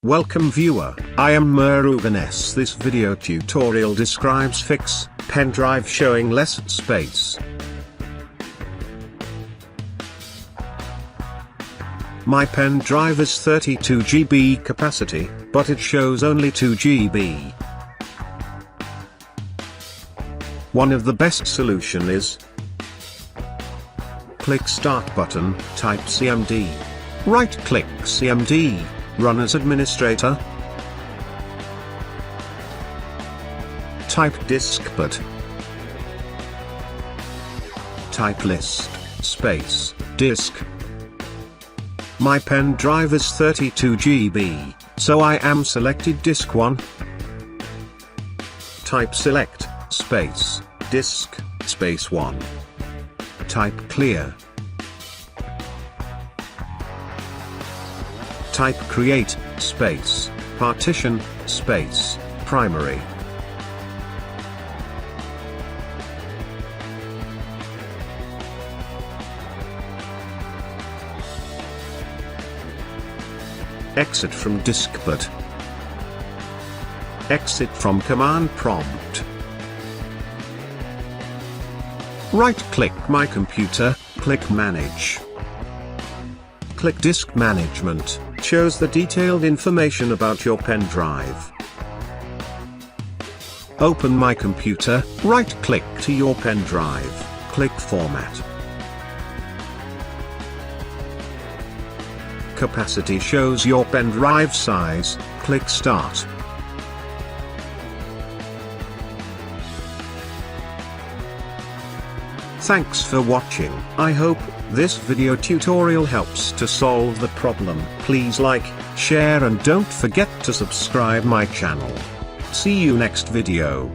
Welcome viewer, I am Murugan. This video tutorial describes fix pen drive showing less space. My pen drive is 32 GB capacity, but it shows only 2 GB. One of the best solution is click Start button, type CMD. Right click CMD, run as administrator. Type diskpart. Type list, space, disk. My pen drive is 32 GB, so I am selected disk 1. Type select, space, disk, space 1. Type clear. Type create, space, partition, space, primary. Exit from diskpart. Exit from command prompt. Right-click my computer, click Manage. Click Disk Management, shows the detailed information about your pen drive. Open my computer, right-click to your pen drive, click Format. Capacity shows your pen drive size, click Start. Thanks for watching. I hope this video tutorial helps to solve the problem. Please like, share and don't forget to subscribe my channel. See you next video.